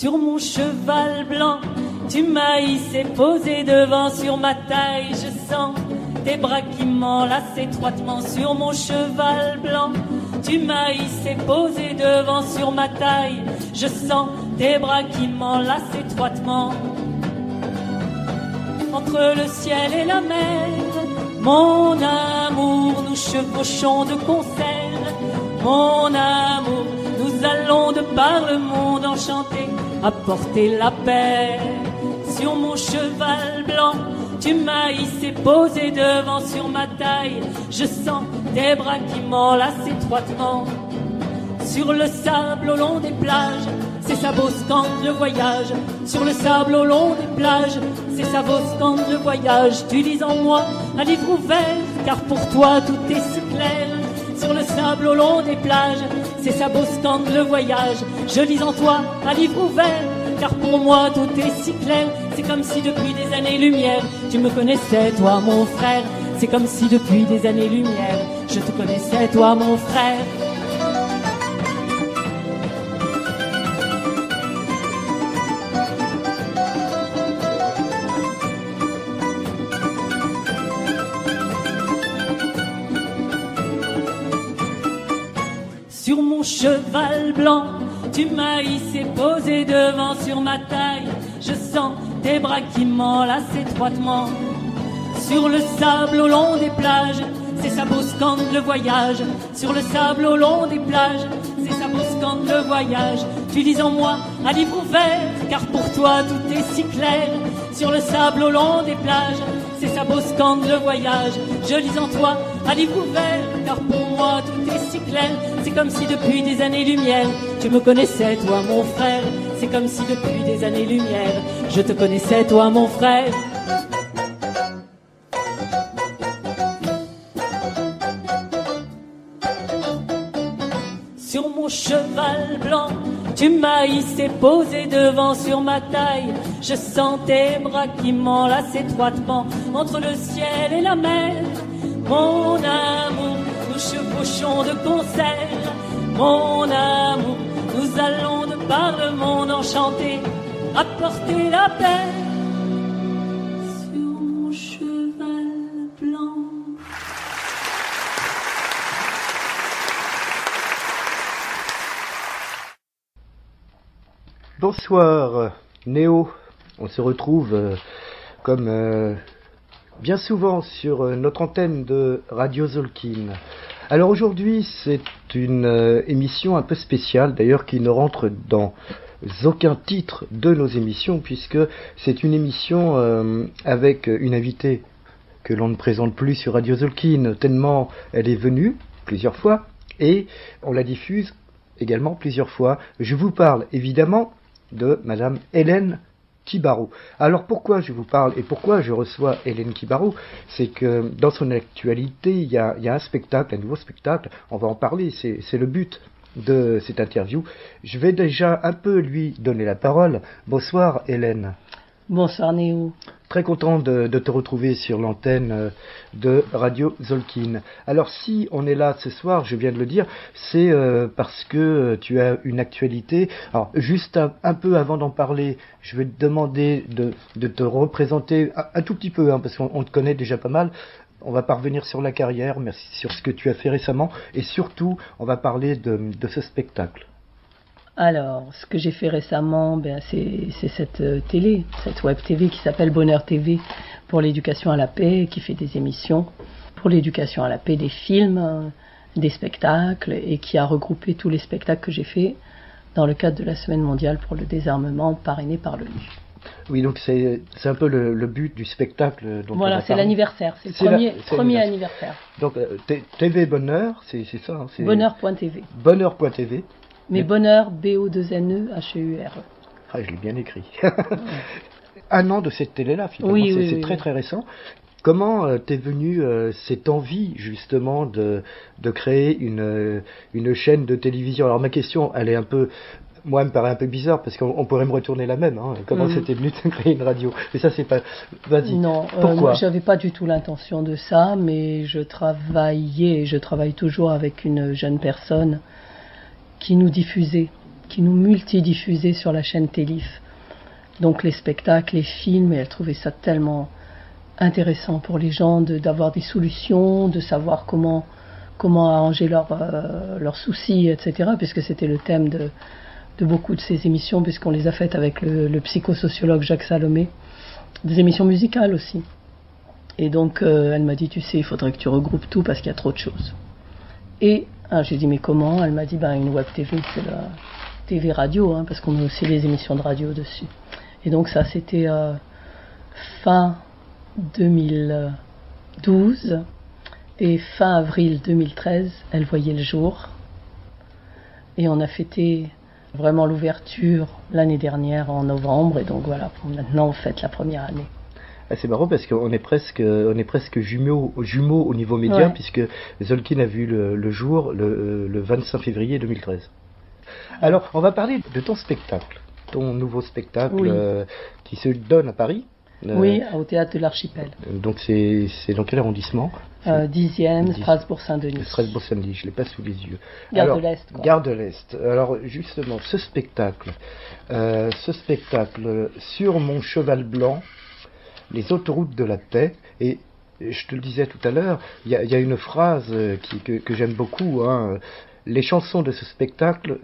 Sur mon cheval blanc, tu m'as hissé posé devant sur ma taille. Je sens tes bras qui m'enlacent étroitement sur mon cheval blanc. Tu m'as hissé posé devant sur ma taille. Je sens tes bras qui m'enlacent étroitement. Entre le ciel et la mer, mon amour, nous chevauchons de concert. Mon amour, nous allons de par le monde enchanté apporter la paix. Sur mon cheval blanc, tu m'as hissé posé devant sur ma taille. Je sens tes bras qui m'enlacent étroitement. Sur le sable au long des plages, c'est sa beau scande le voyage. Sur le sable au long des plages, c'est sa beau scande le voyage. Tu lis en moi un livre ouvert, car pour toi tout est si clair. Sur le sable au long des plages, c'est sa beau scande le voyage. Je lis en toi un livre ouvert, car pour moi tout est si clair. C'est comme si depuis des années-lumière tu me connaissais, toi mon frère. C'est comme si depuis des années-lumière je te connaissais, toi mon frère. Sur mon cheval blanc, tu m'as hissé posé devant sur ma taille. Je sens tes bras qui m'enlacent étroitement. Sur le sable au long des plages, c'est sa beau scande le voyage. Sur le sable au long des plages, c'est sa beau scande le voyage. Tu lis en moi un livre ouvert, car pour toi tout est si clair. Sur le sable au long des plages, c'est sa beau scande le voyage. Je lis en toi un livre ouvert, car pour moi tout est si clair. C'est comme si depuis des années-lumière tu me connaissais, toi mon frère. C'est comme si depuis des années-lumière je te connaissais, toi mon frère. Sur mon cheval blanc, tu m'as hissé posé devant sur ma taille. Je sens tes bras qui m'enlacent étroitement. Entre le ciel et la mer, mon amour, nous chevauchons de concert. Mon amour, nous allons de par le monde enchanté apporter la paix. Sur mon cheval blanc. Bonsoir Néo, on se retrouve comme bien souvent sur notre antenne de Radio Zolkin. Alors aujourd'hui c'est une émission un peu spéciale d'ailleurs qui ne rentre dans aucun titre de nos émissions puisque c'est une émission avec une invitée que l'on ne présente plus sur Radio Zolkin tellement elle est venue plusieurs fois et on la diffuse également plusieurs fois. Je vous parle évidemment de Madame Hélène Kibarou. Alors pourquoi je vous parle et pourquoi je reçois Hélène Kibarou, c'est que dans son actualité, il y a un spectacle, un nouveau spectacle, on va en parler, c'est le but de cette interview. Je vais déjà un peu lui donner la parole. Bonsoir Hélène. Bonsoir Néo. Très content de te retrouver sur l'antenne de Radio Zolkin. Alors si on est là ce soir, je viens de le dire, c'est parce que tu as une actualité. Alors juste un peu avant d'en parler, je vais te demander de te représenter un tout petit peu, hein, parce qu'on te connaît déjà pas mal. On va pas revenir sur la carrière, mais sur ce que tu as fait récemment. Et surtout, on va parler de ce spectacle. Alors, ce que j'ai fait récemment, c'est cette télé, cette web TV qui s'appelle Bonheur TV pour l'éducation à la paix, qui fait des émissions pour l'éducation à la paix, des films, des spectacles, et qui a regroupé tous les spectacles que j'ai faits dans le cadre de la Semaine mondiale pour le désarmement parrainée par l'ONU. Oui, donc c'est un peu le but du spectacle. Dont voilà, c'est l'anniversaire, c'est le premier anniversaire. Donc TV Bonheur, c'est ça hein, Bonheur.tv. Bonheur.tv. Mais Bonheur, B-O-2-N-E-H-E-U-R-E. Ah, je l'ai bien écrit. Un an de cette télé-là, finalement, oui, c'est très très récent. Comment t'es venue cette envie, justement, de créer une chaîne de télévision? Alors ma question, elle est un peu... Moi, elle me paraît un peu bizarre, parce qu'on pourrait me retourner la même. Hein. Comment c'était venu de créer une radio? Mais ça, c'est pas... Vas-y. Non, pourquoi j'avais pas du tout l'intention de ça, mais je travaille toujours avec une jeune personne qui nous diffusait qui nous multidiffusait sur la chaîne Télif. Donc les spectacles, les films, et elle trouvait ça tellement intéressant pour les gens d'avoir des solutions, de savoir comment arranger leurs soucis, etc. Puisque c'était le thème de beaucoup de ces émissions, puisqu'on les a faites avec le psychosociologue Jacques Salomé, des émissions musicales aussi. Et donc elle m'a dit, tu sais, il faudrait que tu regroupes tout parce qu'il y a trop de choses. Et j'ai dit, mais comment? Elle m'a dit, une web TV, c'est la TV radio, parce qu'on a aussi les émissions de radio dessus. Et donc ça, c'était fin 2012, et fin avril 2013, elle voyait le jour. Et on a fêté vraiment l'ouverture l'année dernière en novembre, et donc voilà, maintenant on fête la première année. C'est marrant parce qu'on est presque jumeaux au niveau média, puisque Zolkin a vu le jour le 25 février 2013. Alors, on va parler de ton spectacle, ton nouveau spectacle qui se donne à Paris. Oui, au Théâtre de l'Archipel. Donc c'est dans quel arrondissement? 10e, Strasbourg-Saint-Denis. Strasbourg-Saint-Denis, je ne l'ai pas sous les yeux. Gare de l'Est. Gare de l'Est. Alors justement, ce spectacle, sur mon cheval blanc, les autoroutes de la paix, et je te le disais tout à l'heure, il y a une phrase que j'aime beaucoup, les chansons de ce spectacle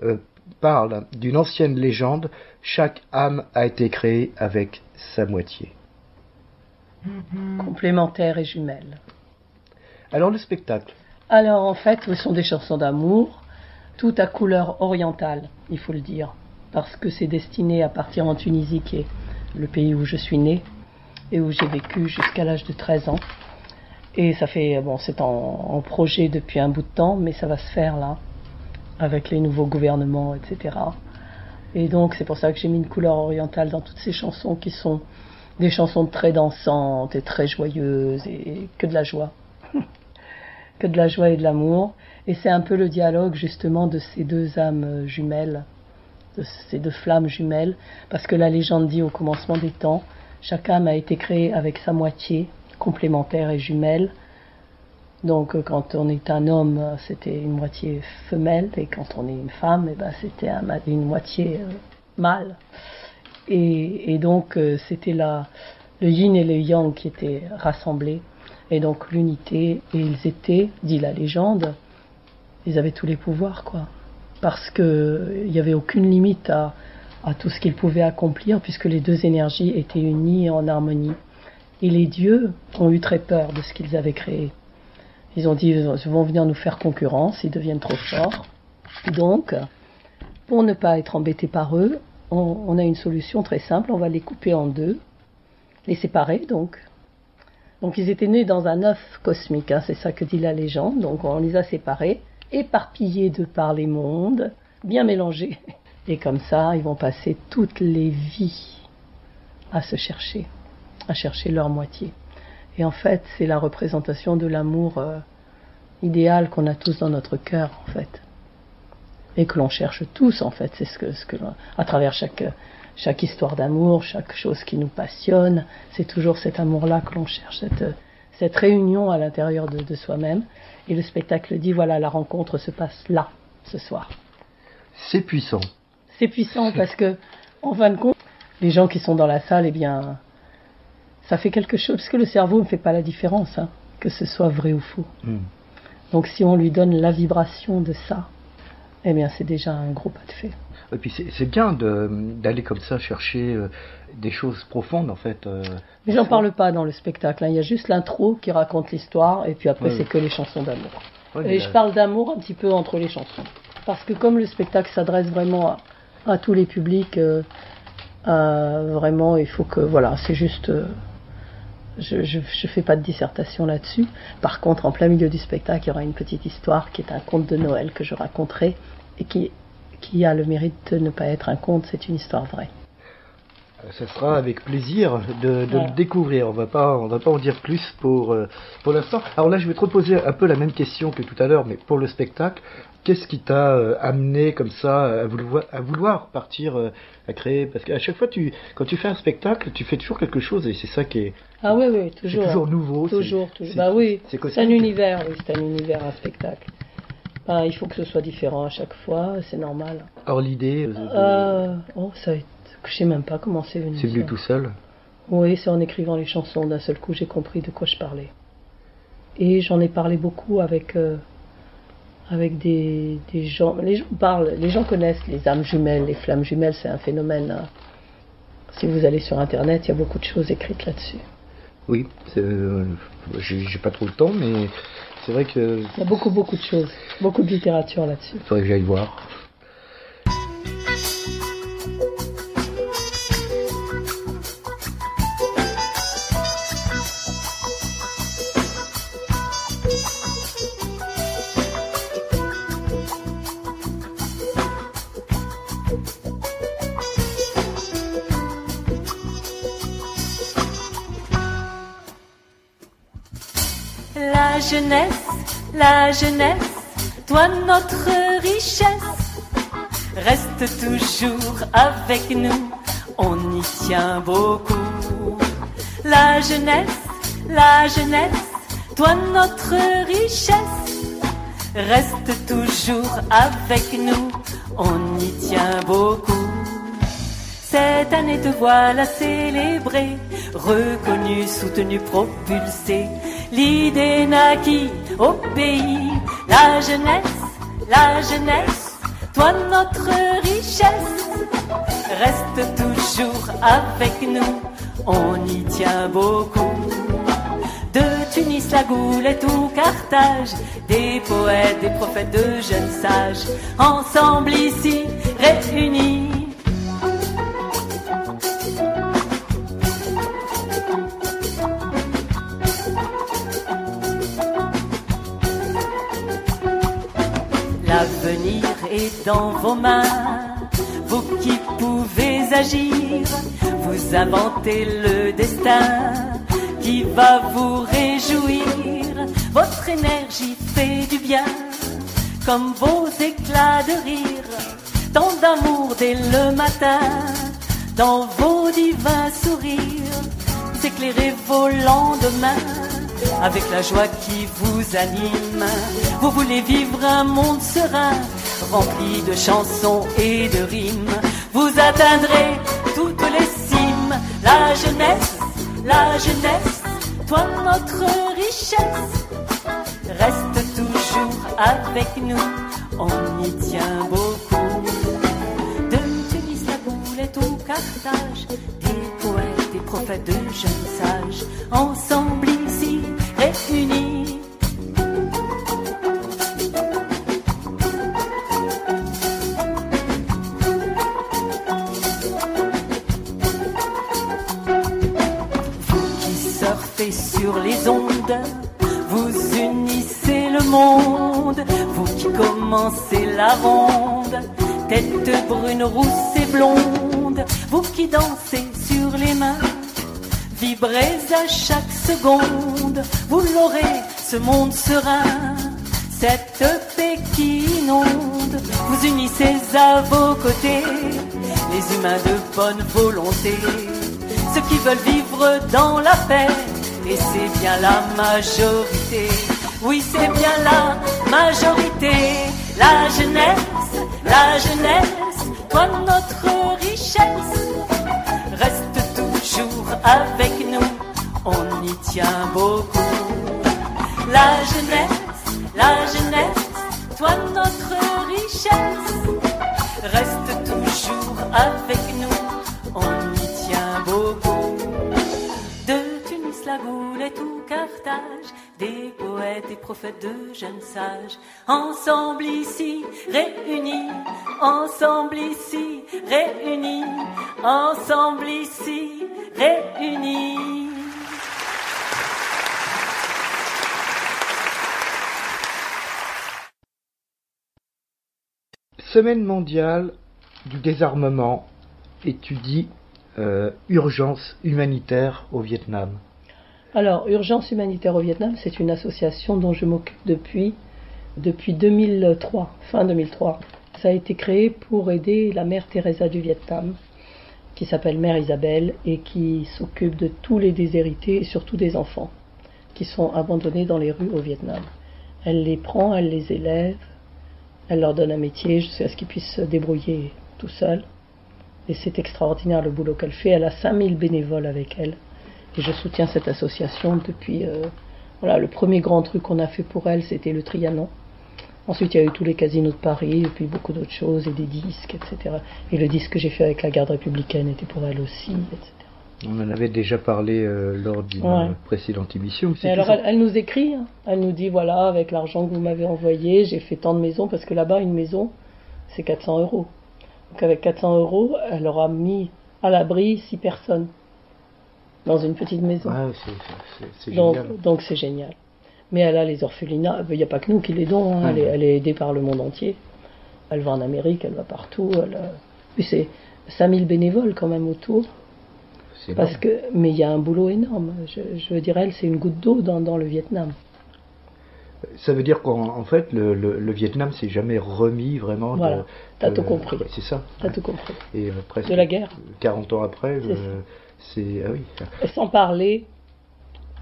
parlent d'une ancienne légende, chaque âme a été créée avec sa moitié. Complémentaires et jumelles. Alors le spectacle? Alors en fait, ce sont des chansons d'amour, tout à couleur orientale, il faut le dire, parce que c'est destiné à partir en Tunisie, qui est le pays où je suis née, et où j'ai vécu jusqu'à l'âge de 13 ans. Et ça fait, c'est en projet depuis un bout de temps, mais ça va se faire là, avec les nouveaux gouvernements, etc. Et donc c'est pour ça que j'ai mis une couleur orientale dans toutes ces chansons, qui sont des chansons très dansantes et très joyeuses, et que de la joie. Que de la joie et de l'amour. Et c'est un peu le dialogue justement de ces deux âmes jumelles, de ces deux flammes jumelles, parce que la légende dit au commencement des temps, chaque âme a été créée avec sa moitié, complémentaire et jumelle. Donc quand on est un homme, c'était une moitié femelle, et quand on est une femme, c'était une moitié mâle. Et donc c'était le yin et le yang qui étaient rassemblés, et donc l'unité, et ils étaient, dit la légende, ils avaient tous les pouvoirs, quoi. Parce qu'il n'y avait aucune limite à tout ce qu'ils pouvaient accomplir, puisque les deux énergies étaient unies et en harmonie. Et les dieux ont eu très peur de ce qu'ils avaient créé. Ils ont dit, ils vont venir nous faire concurrence, ils deviennent trop forts. Donc, pour ne pas être embêtés par eux, on a une solution très simple, on va les couper en deux, les séparer donc. Donc ils étaient nés dans un œuf cosmique, c'est ça que dit la légende. Donc on les a séparés, éparpillés de par les mondes, bien mélangés. Et comme ça, ils vont passer toutes les vies à se chercher, à chercher leur moitié. Et en fait, c'est la représentation de l'amour idéal qu'on a tous dans notre cœur, en fait. Et que l'on cherche tous, en fait. C'est ce que à travers chaque histoire d'amour, chaque chose qui nous passionne, c'est toujours cet amour-là que l'on cherche, cette réunion à l'intérieur de soi-même. Et le spectacle dit, voilà, la rencontre se passe là, ce soir. C'est puissant. C'est puissant parce que, en fin de compte, les gens qui sont dans la salle, ça fait quelque chose, parce que le cerveau ne fait pas la différence, que ce soit vrai ou faux. Donc si on lui donne la vibration de ça, c'est déjà un gros pas de fait. Et puis c'est bien d'aller comme ça chercher des choses profondes, en fait. Mais j'en parle pas dans le spectacle, il y a juste l'intro qui raconte l'histoire, et puis après c'est que les chansons d'amour. Et je parle d'amour un petit peu entre les chansons. Parce que comme le spectacle s'adresse vraiment à tous les publics, vraiment, il faut que, voilà, c'est juste, je fais pas de dissertation là-dessus. Par contre, en plein milieu du spectacle, il y aura une petite histoire qui est un conte de Noël que je raconterai, et qui a le mérite de ne pas être un conte, c'est une histoire vraie. Ça sera avec plaisir de le découvrir. On va pas en dire plus pour l'instant. Alors là, je vais te reposer un peu la même question que tout à l'heure, mais pour le spectacle. Qu'est-ce qui t'a amené comme ça à vouloir partir à créer? Parce qu'à chaque fois, quand tu fais un spectacle, tu fais toujours quelque chose, et c'est ça qui est. Ah oui, toujours. C'est toujours nouveau. Toujours. C'est un univers, un spectacle. Il faut que ce soit différent à chaque fois, c'est normal. Or l'idée... Je sais même pas comment c'est venu. C'est venu tout seul? Oui, c'est en écrivant les chansons, d'un seul coup, j'ai compris de quoi je parlais. Et j'en ai parlé beaucoup avec des gens. Les gens parlent, les gens connaissent les âmes jumelles, les flammes jumelles, c'est un phénomène. Si vous allez sur Internet, il y a beaucoup de choses écrites là-dessus. Oui, j'ai pas trop le temps, mais c'est vrai que... Il y a beaucoup de choses, beaucoup de littérature là-dessus. Il faudrait que j'aille voir. La jeunesse, toi notre richesse, reste toujours avec nous, on y tient beaucoup. La jeunesse, toi notre richesse, reste toujours avec nous, on y tient beaucoup. Cette année te voilà célébrée, reconnue, soutenue, propulsée. L'idée naquit au pays. La jeunesse, toi notre richesse, reste toujours avec nous, on y tient beaucoup. De Tunis, la Goulette ou Carthage, des poètes, des prophètes, de jeunes sages, ensemble ici réunis. L'avenir est dans vos mains, vous qui pouvez agir, vous inventez le destin qui va vous réjouir. Votre énergie fait du bien, comme vos éclats de rire, tant d'amour dès le matin, dans vos divins sourires, vous éclairez vos lendemains avec la joie qui vous anime. Vous voulez vivre un monde serein, rempli de chansons et de rimes. Vous atteindrez toutes les cimes. La jeunesse, toi notre richesse, reste toujours avec nous, on y tient beaucoup. De Tunis, la Goulette ou Carthage, des poètes, des prophètes, de jeunes sages, ensemble ici réunis. Vous qui surfez sur les ondes, vous unissez le monde. Vous qui commencez la ronde, tête brune, rousse et blonde. Vous qui dansez sur les mains, vibrez à chaque seconde, vous l'aurez, ce monde serein, cette paix qui inonde. Vous unissez à vos côtés les humains de bonne volonté, ceux qui veulent vivre dans la paix, et c'est bien la majorité. Oui, c'est bien la majorité. La jeunesse, toi notre richesse, reste toujours avec nous, on y tient beaucoup. La jeunesse, toi notre richesse, reste toujours avec nous, on y tient beaucoup. De Tunis, la Goulette ou Carthage, des poètes, des prophètes, de jeunes sages, ensemble ici réunis, ensemble ici réunis, ensemble ici réunis. Semaine mondiale du désarmement étudie urgence humanitaire au Vietnam. Alors, Urgence humanitaire au Vietnam, c'est une association dont je m'occupe depuis 2003, fin 2003. Ça a été créé pour aider la mère Teresa du Vietnam, qui s'appelle Mère Isabelle, et qui s'occupe de tous les déshérités, et surtout des enfants, qui sont abandonnés dans les rues au Vietnam. Elle les prend, elle les élève, Elle leur donne un métier jusqu'à ce qu'ils puissent se débrouiller tout seuls. Et c'est extraordinaire le boulot qu'elle fait. Elle a 5000 bénévoles avec elle. Et je soutiens cette association depuis... voilà, le premier grand truc qu'on a fait pour elle, c'était le Trianon. Ensuite, il y a eu tous les casinos de Paris, et puis beaucoup d'autres choses, et des disques, etc. Et le disque que j'ai fait avec la garde républicaine était pour elle aussi, etc. On en avait déjà parlé lors d'une précédente émission. Et alors, elle nous écrit, hein. Elle nous dit, voilà, avec l'argent que vous m'avez envoyé, j'ai fait tant de maisons, parce que là-bas, une maison, c'est 400 €. Donc avec 400 €, elle aura mis à l'abri 6 personnes dans une petite maison. Ouais, c'est génial. Donc c'est génial. Mais elle a les orphelinats, il n'y a pas que nous qui l'aidons, hein. Elle est aidée par le monde entier. Elle va en Amérique, elle va partout. Puis c'est 5000 bénévoles quand même autour. Mais il y a un boulot énorme. Je veux dire, elle, c'est une goutte d'eau dans le Vietnam. Ça veut dire qu'en fait, le Vietnam s'est jamais remis vraiment. Voilà, t'as tout compris. C'est ça. T'as tout compris. Et presque de la guerre. 40 ans après, c'est ah oui. Et sans parler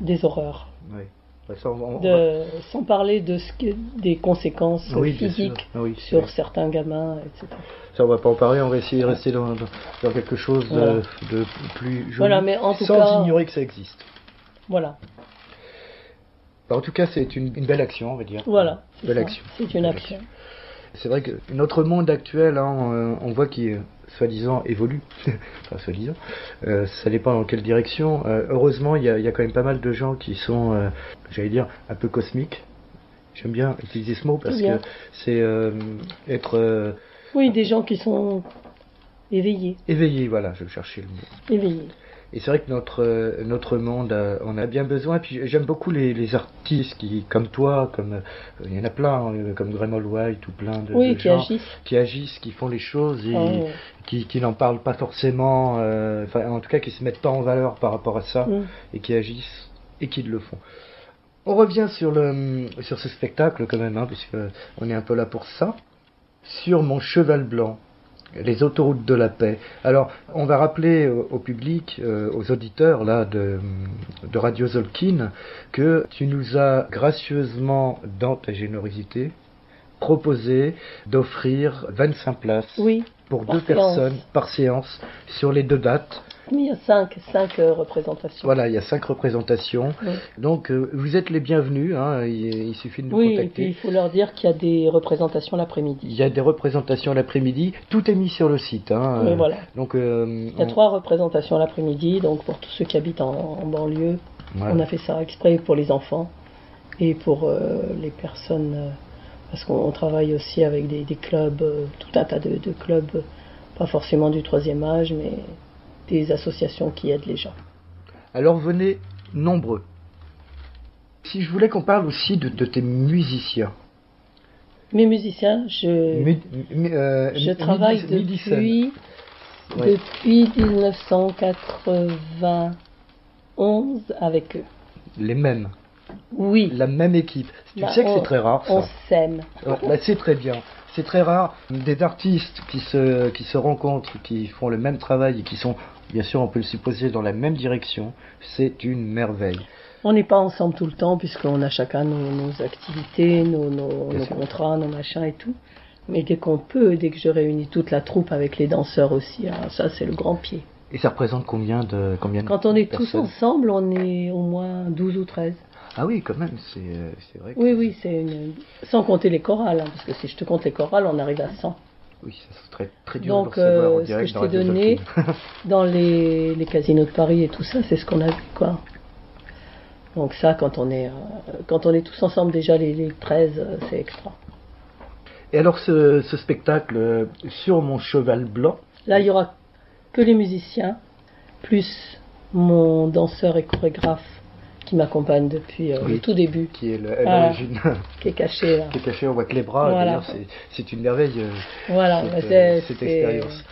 des horreurs. Oui. Sans parler des conséquences physiques sur certains gamins, etc. Ça, on va pas en parler, on va essayer de rester dans quelque chose de plus joli, voilà, mais en tout sans cas, ignorer que ça existe. Voilà. En tout cas, c'est une belle action, on va dire. Voilà. Belle action. C'est une action. C'est vrai que notre monde actuel, hein, on voit qu'il soi-disant évolue, enfin soi-disant, ça dépend dans quelle direction. Heureusement, il y a quand même pas mal de gens qui sont, j'allais dire, un peu cosmiques. J'aime bien utiliser ce mot parce que c'est être... oui, des gens qui sont éveillés. Éveillés, voilà, je cherchais le mot. Éveillés. Et c'est vrai que notre monde, on a bien besoin. Puis j'aime beaucoup les artistes comme toi, il y en a plein, comme Graham White ou plein de gens qui agissent, qui font les choses et qui n'en parlent pas forcément, en tout cas qui se mettent pas en valeur par rapport à ça et qui agissent et qui le font. On revient sur ce spectacle quand même, hein, puisque on est un peu là pour ça. Sur mon cheval blanc. Les autoroutes de la paix. Alors, on va rappeler au public, aux auditeurs là de Radio Zolkin, que tu nous as gracieusement, dans ta générosité, proposé d'offrir 25 places pour 2 personnes par séance sur les 2 dates. Il y a 5 représentations. Voilà, il y a 5 représentations. Oui. Donc, vous êtes les bienvenus. Hein, il suffit de nous contacter. Oui, et puis il faut leur dire qu'il y a des représentations l'après-midi. Il y a des représentations l'après-midi. Tout est mis sur le site. Hein, oui, voilà. Donc, il y a 3 représentations l'après-midi. Donc, pour tous ceux qui habitent en banlieue, on a fait ça exprès pour les enfants et pour les personnes... parce qu'on travaille aussi avec des clubs, tout un tas de clubs, pas forcément du 3e âge, mais... des associations qui aident les gens. Alors venez nombreux. Si je voulais qu'on parle aussi de tes musiciens. Mes musiciens, je travaille depuis 1991 avec eux. Les mêmes. Oui. La même équipe. Tu sais que c'est très rare, ça. On s'aime. C'est très bien. C'est très rare. Des artistes qui se rencontrent, qui font le même travail et qui sont, bien sûr, on peut le supposer, dans la même direction. C'est une merveille. On n'est pas ensemble tout le temps, puisqu'on a chacun nos activités, nos contrats, nos machins et tout. Mais dès qu'on peut, dès que je réunis toute la troupe avec les danseurs aussi, alors ça, c'est le grand pied. Et ça représente combien de Quand on est tous ensemble, on est au moins 12 ou 13. Ah oui, quand même, c'est vrai. Oui, sans compter les chorales, hein, parce que si je te compte les chorales, on arrive à 100. Oui, ça serait très dur donc, de recevoir en direct. Ce que je t'ai donné dans les casinos de Paris et tout ça, c'est ce qu'on a vu, quoi. Donc ça, quand on est tous ensemble déjà, les 13, c'est extra. Et alors, ce spectacle sur mon cheval blanc... Là, il y aura que les musiciens, plus mon danseur et chorégraphe, qui m'accompagne depuis le tout début. Qui est l'origine. Qui est caché là. Qui est caché, on voit que les bras. Voilà. C'est une merveille. Voilà, cette expérience.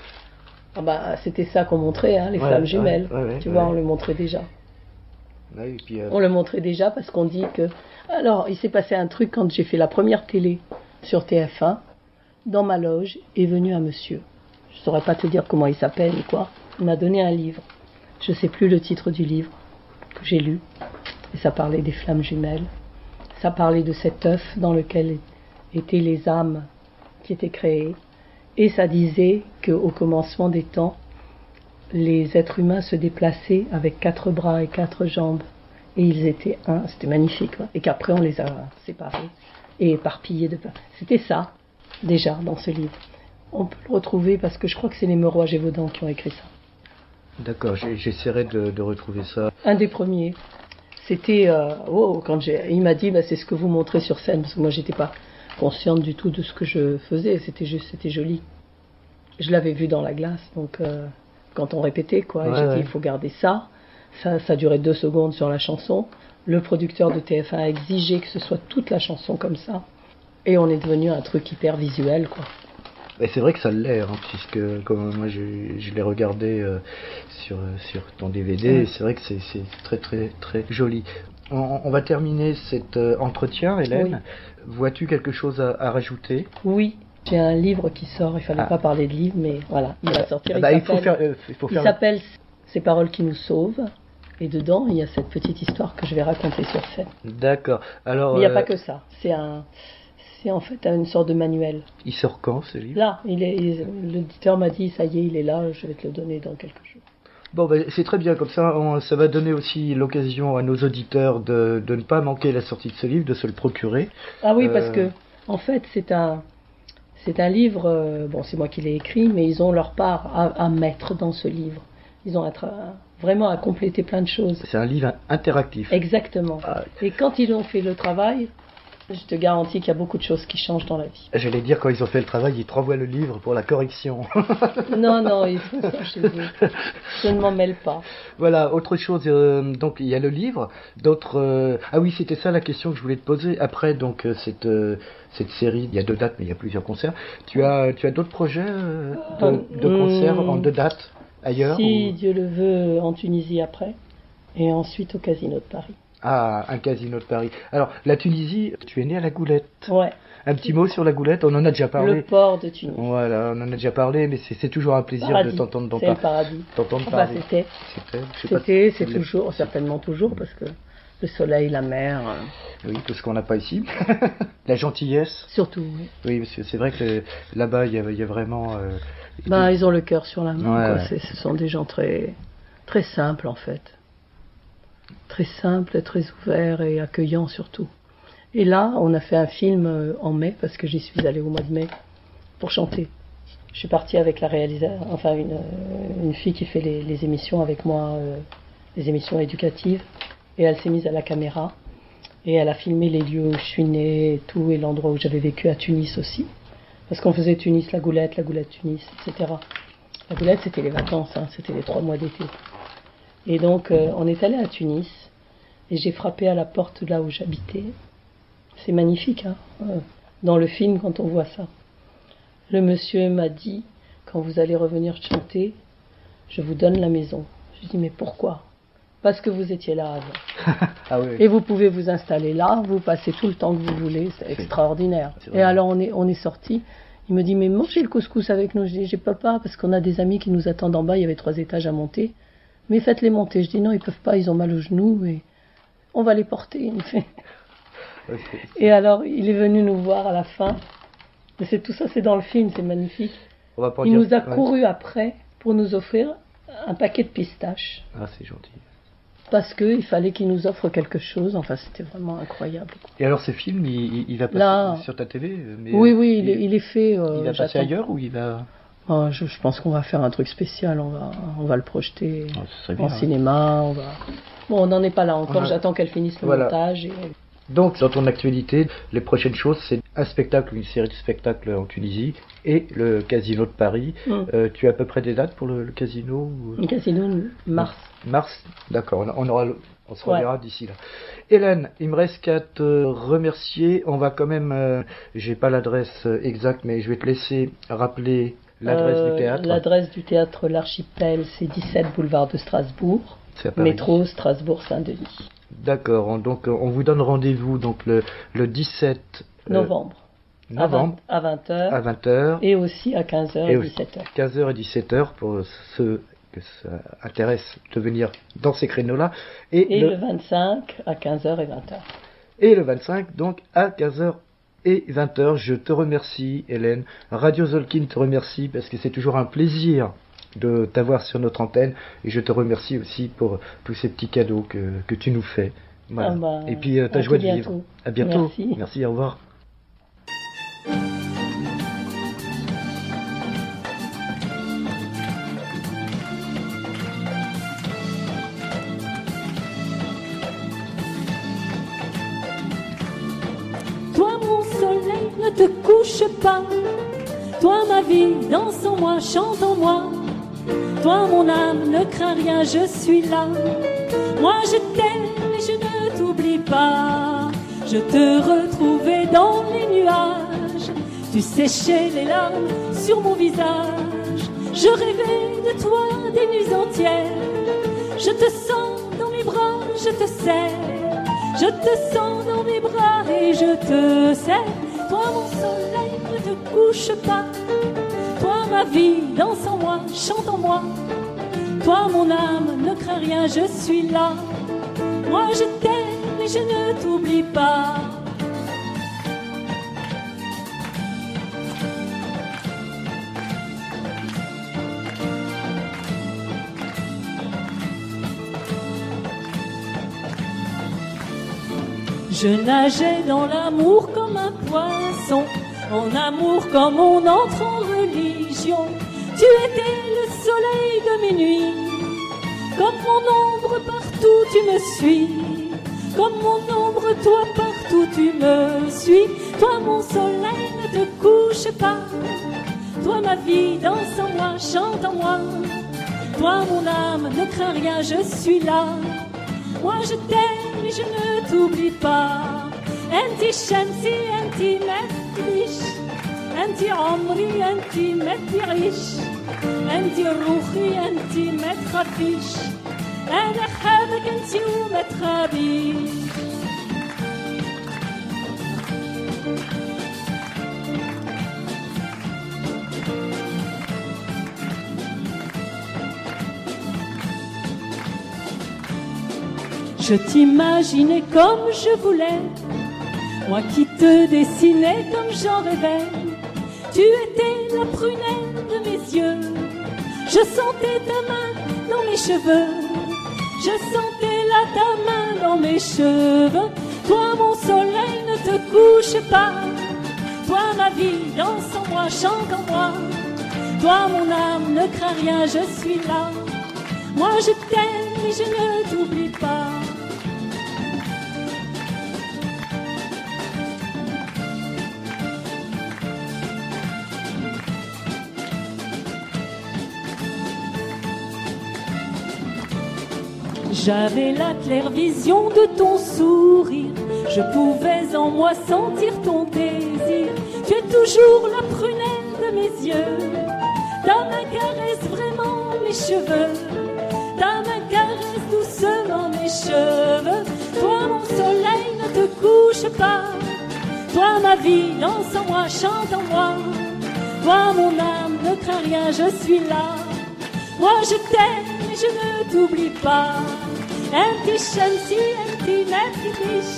C'était ça qu'on montrait, hein, les flammes jumelles. Tu vois, on le montrait déjà. Et puis, on le montrait déjà parce qu'on dit que... Alors, il s'est passé un truc quand j'ai fait la première télé sur TF1. Dans ma loge est venu un monsieur. Je ne saurais pas te dire comment il s'appelle ou quoi. Il m'a donné un livre. Je ne sais plus le titre du livre que j'ai lu. Et ça parlait des flammes jumelles. Ça parlait de cet œuf dans lequel étaient les âmes qui était créé. Et ça disait qu'au commencement des temps, les êtres humains se déplaçaient avec 4 bras et 4 jambes. Et ils étaient un, c'était magnifique. Et qu'après on les a séparés et éparpillés. C'était ça, déjà, dans ce livre. On peut le retrouver parce que je crois que c'est les Meroy Gévaudan qui ont écrit ça. D'accord, j'essaierai de retrouver ça. Un des premiers. C'était, il m'a dit, c'est ce que vous montrez sur scène, parce que moi j'étais pas consciente du tout de ce que je faisais, c'était joli. Je l'avais vu dans la glace, donc quand on répétait, quoi, j'ai dit, il faut garder ça. Ça durait 2 secondes sur la chanson. Le producteur de TF1 a exigé que ce soit toute la chanson comme ça. Et on est devenu un truc hyper visuel, quoi. Et c'est vrai que ça l'est, puisque comme moi je l'ai regardé sur ton DVD, et c'est vrai que c'est très très très joli. On va terminer cet entretien, Hélène. Oui. Vois-tu quelque chose à rajouter? Oui, j'ai un livre qui sort, il fallait pas parler de livre, mais voilà, il va sortir. Il s'appelle Ces paroles qui nous sauvent. Et dedans, il y a cette petite histoire que je vais raconter sur scène. D'accord. Alors. Mais il n'y a pas que ça. C'est en fait une sorte de manuel. Il sort quand, ce livre? Là, l'éditeur m'a dit, ça y est, il est là, je vais te le donner dans quelques jours. Bon, c'est très bien, comme ça, ça va donner aussi l'occasion à nos auditeurs de ne pas manquer la sortie de ce livre, de se le procurer. Ah oui, parce que, en fait, c'est un livre, c'est moi qui l'ai écrit, mais ils ont leur part à mettre dans ce livre. Ils ont vraiment à compléter plein de choses. C'est un livre interactif. Exactement. Et quand ils ont fait le travail, je te garantis qu'il y a beaucoup de choses qui changent dans la vie. J'allais dire, quand ils ont fait le travail, ils te renvoient le livre pour la correction. Non, ils font ça chez eux. Je ne m'en mêle pas. Voilà, autre chose, donc il y a le livre, d'autres... Ah oui, c'était ça la question que je voulais te poser. Après, donc, cette série, il y a 2 dates, mais il y a plusieurs concerts. Tu as d'autres projets de concerts en 2 dates ailleurs? Si Dieu le veut, en Tunisie après, et ensuite au Casino de Paris. Ah, un Casino de Paris. Alors, la Tunisie, tu es né à la Goulette. Ouais. Un petit mot sur la Goulette, on en a déjà parlé. Le port de Tunis. Voilà, on en a déjà parlé, mais c'est toujours un plaisir de t'entendre dans C'est le paradis. parler. C'est toujours, certainement toujours, parce que le soleil, la mer... Oui, tout ce qu'on n'a pas ici. La gentillesse. Surtout, oui. Oui, parce que c'est vrai que là-bas, il y a vraiment... ils ont le cœur sur la main, quoi. Ce sont des gens très, très simples, en fait. Très simples, très ouverts et accueillants, surtout. Et là, on a fait un film en mai, parce que j'y suis allée au mois de mai, pour chanter. Je suis partie avec la réalisatrice, enfin une fille qui fait les émissions avec moi, les émissions éducatives, et elle s'est mise à la caméra, et elle a filmé les lieux où je suis née et tout, et l'endroit où j'avais vécu à Tunis aussi. Parce qu'on faisait Tunis, la Goulette, Tunis, etc. La Goulette, c'était les vacances, c'était les 3 mois d'été. Et donc, on est allé à Tunis, et j'ai frappé à la porte là où j'habitais. C'est magnifique, dans le film, quand on voit ça. Le monsieur m'a dit, quand vous allez revenir chanter, je vous donne la maison. Je dis, mais pourquoi? Parce que vous étiez là avant. Ah oui. Et vous pouvez vous installer là, vous passez tout le temps que vous voulez, c'est extraordinaire. Et alors on est sortis. Il me dit, mais mangez le couscous avec nous. Je dis, j'ai pas, parce qu'on a des amis qui nous attendent en bas, il y avait 3 étages à monter. Mais faites-les monter. Je dis, non, ils peuvent pas, ils ont mal aux genoux, et on va les porter. Il me fait. Et alors, il est venu nous voir à la fin. Et c'est tout ça, c'est dans le film, c'est magnifique. Il nous a couru après pour nous offrir un paquet de pistaches. Ah, c'est gentil. Parce qu'il fallait qu'il nous offre quelque chose. Enfin, c'était vraiment incroyable. Et alors, ce film, il va passer sur ta télé, mais Oui, il est fait. Il va passer ailleurs ou il va... Je pense qu'on va faire un truc spécial. On va le projeter en cinéma. On n'en est pas là encore. J'attends qu'elle finisse le montage. Donc, dans ton actualité, les prochaines choses, c'est un spectacle, une série de spectacles en Tunisie et le Casino de Paris. Tu as à peu près des dates pour le Casino Le Casino, mars. Mars, d'accord, on se reverra d'ici là. Hélène, il me reste qu'à te remercier. On va quand même, j'ai pas l'adresse exacte, mais je vais te laisser rappeler l'adresse du théâtre. L'adresse du théâtre L'Archipel, c'est 17 boulevard de Strasbourg, métro Strasbourg-Saint-Denis. D'accord, donc on vous donne rendez-vous donc le 17 novembre. À 20h. À 20h. Et aussi à 15h et 17h. 15h et 17h pour ceux que ça intéresse de venir dans ces créneaux-là. Et le 25 à 15h et 20h. Et le 25 donc à 15h et 20h. Je te remercie, Hélène. Radio Zolkin te remercie parce que c'est toujours un plaisir de t'avoir sur notre antenne, et je te remercie aussi pour tous ces petits cadeaux que tu nous fais. Voilà. Et puis ta joie de vivre. À bientôt. Merci, au revoir. Toi mon soleil, ne te couche pas. Toi ma vie, danse en moi, chante en moi. Toi mon âme, ne crains rien, je suis là. Moi je t'aime et je ne t'oublie pas. Je te retrouvais dans les nuages. Tu séchais les larmes sur mon visage. Je rêvais de toi des nuits entières. Je te sens dans mes bras, je te serre. Je te sens dans mes bras et je te serre. Toi mon soleil, ne te couche pas. Toi ma vie, danse en moi, chante en moi. Toi mon âme, ne crains rien, je suis là. Moi je t'aime et je ne t'oublie pas. Je nageais dans l'amour comme un poisson, en amour comme on entre en religion. Tu étais le soleil de mes nuits, comme mon ombre partout tu me suis. Comme mon ombre, toi partout tu me suis. Toi mon soleil, ne te couche pas. Toi ma vie, danse en moi, chante en moi. Toi mon âme, ne crains rien, je suis là. Moi je t'aime et je ne t'oublie pas. انتي شمسي انتي ما تبيش انتي عمري انتي ما تعيش انتي روحي انتي ما تخافيش انا حابك انتي وما تخافيش. Je t'imaginais comme je voulais, moi qui te dessinais comme j'en rêvais. Tu étais la prunelle de mes yeux, je sentais ta main dans mes cheveux. Je sentais là ta main dans mes cheveux. Toi mon soleil, ne te couche pas. Toi ma vie, danse en moi, chante en moi. Toi mon âme, ne crains rien, je suis là. Moi je t'aime et je ne t'oublie pas. J'avais la claire vision de ton sourire. Je pouvais en moi sentir ton désir. Tu es toujours la prunelle de mes yeux. Ta main caresse vraiment mes cheveux. Ta main caresse doucement mes cheveux. Toi mon soleil, ne te couche pas. Toi ma vie, danse en moi, chante en moi. Toi mon âme, ne crains rien, je suis là. Moi je t'aime et je ne t'oublie pas. انتي شمسي انتي ما تبيش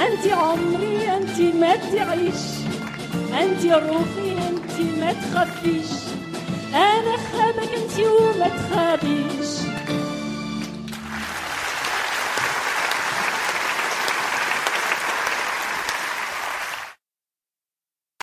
انتي عمري انتي ما تعيش انتي روحي انتي ما تخافيش انا خابك انتي وما تخافيش.